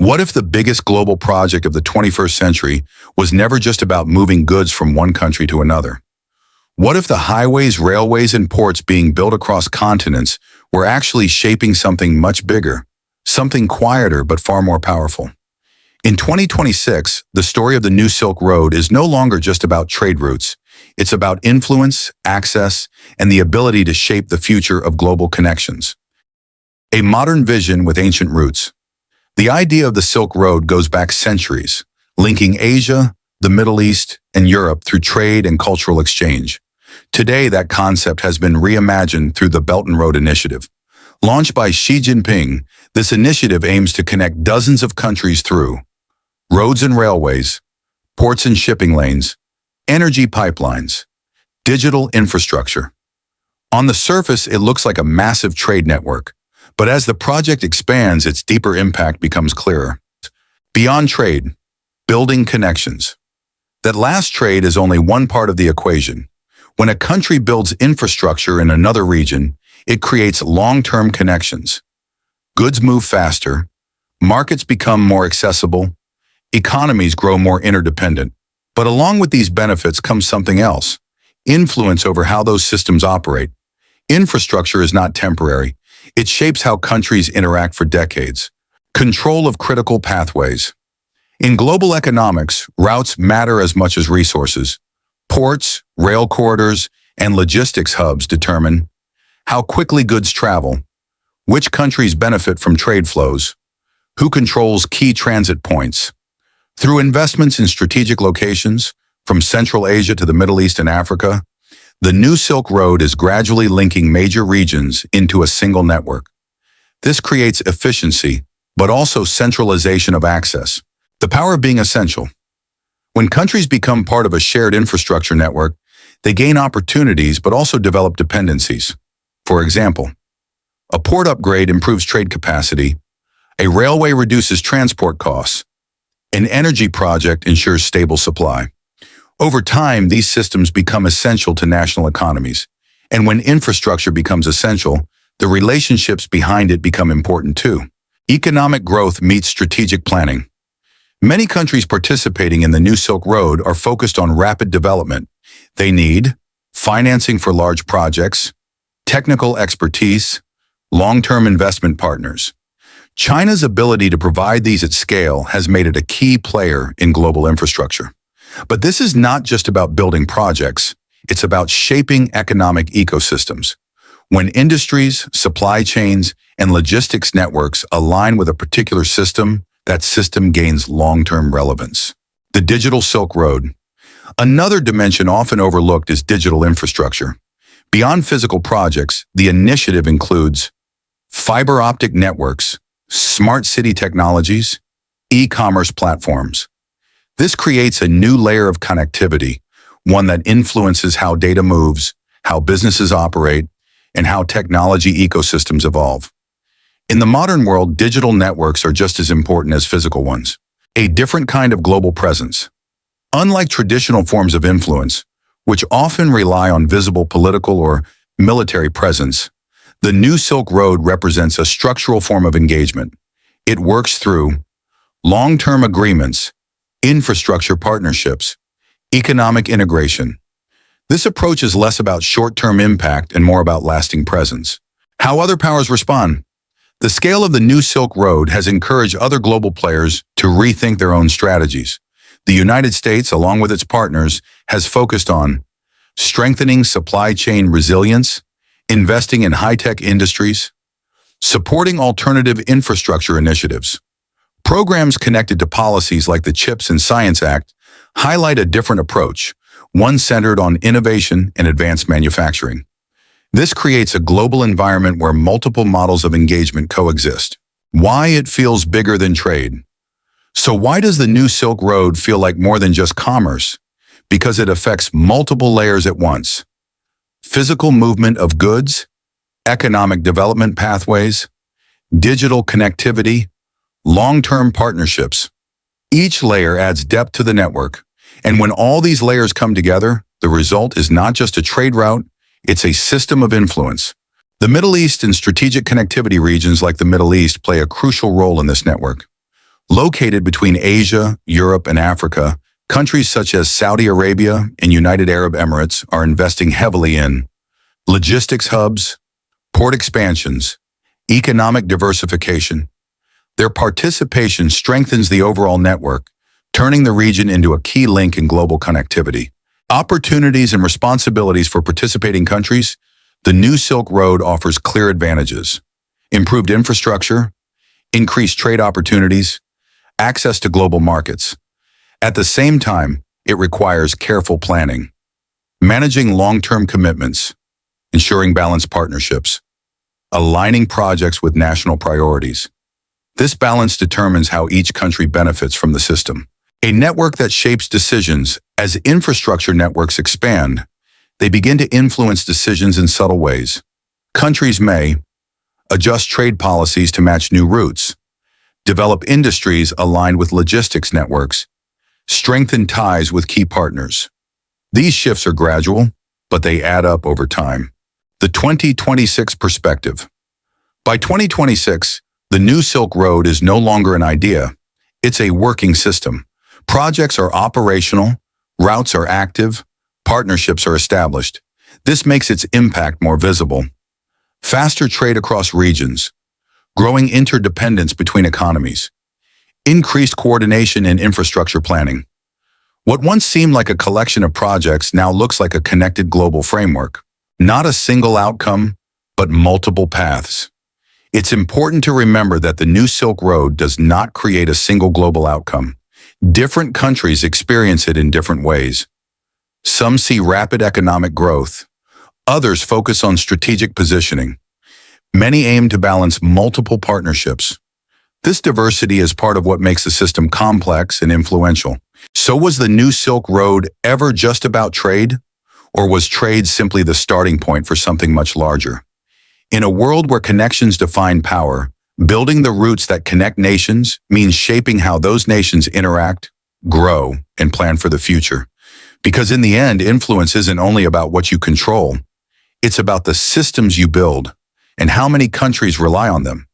What if the biggest global project of the 21st century was never just about moving goods from one country to another? What if the highways, railways, and ports being built across continents were actually shaping something much bigger, something quieter but far more powerful? In 2026, the story of the New Silk Road is no longer just about trade routes. It's about influence, access, and the ability to shape the future of global connections. A modern vision with ancient roots. The idea of the Silk Road goes back centuries, linking Asia, the Middle East, and Europe through trade and cultural exchange. Today, that concept has been reimagined through the Belt and Road Initiative. Launched by Xi Jinping, this initiative aims to connect dozens of countries through roads and railways, ports and shipping lanes, energy pipelines, digital infrastructure. On the surface, it looks like a massive trade network, but as the project expands, its deeper impact becomes clearer. Beyond trade, building connections. That last trade is only one part of the equation. When a country builds infrastructure in another region, it creates long-term connections. Goods move faster, markets become more accessible, economies grow more interdependent. But along with these benefits comes something else: influence over how those systems operate. Infrastructure is not temporary. It shapes how countries interact for decades. Control of critical pathways. In global economics, routes matter as much as resources. Ports, rail corridors, and logistics hubs determine how quickly goods travel, which countries benefit from trade flows, who controls key transit points. Through investments in strategic locations, from Central Asia to the Middle East and Africa, the New Silk Road is gradually linking major regions into a single network. This creates efficiency, but also centralization of access. The power of being essential. When countries become part of a shared infrastructure network, they gain opportunities but also develop dependencies. For example, a port upgrade improves trade capacity, a railway reduces transport costs, an energy project ensures stable supply. Over time, these systems become essential to national economies, and when infrastructure becomes essential, the relationships behind it become important too. Economic growth meets strategic planning. Many countries participating in the New Silk Road are focused on rapid development. They need financing for large projects, technical expertise, long-term investment partners. China's ability to provide these at scale has made it a key player in global infrastructure. But this is not just about building projects, it's about shaping economic ecosystems. When industries, supply chains, and logistics networks align with a particular system, that system gains long-term relevance. The Digital Silk Road. Another dimension often overlooked is digital infrastructure. Beyond physical projects, the initiative includes fiber optic networks, smart city technologies, e-commerce platforms. This creates a new layer of connectivity, one that influences how data moves, how businesses operate, and how technology ecosystems evolve. In the modern world, digital networks are just as important as physical ones. A different kind of global presence. Unlike traditional forms of influence, which often rely on visible political or military presence, the New Silk Road represents a structural form of engagement. It works through long-term agreements, infrastructure partnerships, economic integration. This approach is less about short-term impact and more about lasting presence. How other powers respond. The scale of the New Silk Road has encouraged other global players to rethink their own strategies. The United States, along with its partners, has focused on strengthening supply chain resilience, investing in high-tech industries, supporting alternative infrastructure initiatives. Programs connected to policies like the CHIPS and Science Act highlight a different approach, one centered on innovation and advanced manufacturing. This creates a global environment where multiple models of engagement coexist. Why it feels bigger than trade. So why does the New Silk Road feel like more than just commerce? Because it affects multiple layers at once. Physical movement of goods, economic development pathways, digital connectivity, long-term partnerships. Each layer adds depth to the network, and when all these layers come together, the result is not just a trade route, it's a system of influence. The Middle East and strategic connectivity regions like the Middle East play a crucial role in this network. Located between Asia, Europe, and Africa, countries such as Saudi Arabia and United Arab Emirates are investing heavily in logistics hubs, port expansions, economic diversification. Their participation strengthens the overall network, turning the region into a key link in global connectivity. Opportunities and responsibilities for participating countries. The new Silk Road offers clear advantages: improved infrastructure, increased trade opportunities, access to global markets. At the same time, it requires careful planning, managing long-term commitments, ensuring balanced partnerships, aligning projects with national priorities. This balance determines how each country benefits from the system. A network that shapes decisions. As infrastructure networks expand, they begin to influence decisions in subtle ways. Countries may adjust trade policies to match new routes, develop industries aligned with logistics networks, strengthen ties with key partners. These shifts are gradual, but they add up over time. The 2026 perspective. By 2026, the new Silk Road is no longer an idea. It's a working system. Projects are operational, routes are active, partnerships are established. This makes its impact more visible. Faster trade across regions, growing interdependence between economies, increased coordination in infrastructure planning. What once seemed like a collection of projects now looks like a connected global framework. Not a single outcome, but multiple paths. It's important to remember that the new Silk Road does not create a single global outcome. Different countries experience it in different ways. Some see rapid economic growth. Others focus on strategic positioning. Many aim to balance multiple partnerships. This diversity is part of what makes the system complex and influential. So was the new Silk Road ever just about trade? Or was trade simply the starting point for something much larger? In a world where connections define power, building the routes that connect nations means shaping how those nations interact, grow, and plan for the future. Because in the end, influence isn't only about what you control. It's about the systems you build and how many countries rely on them.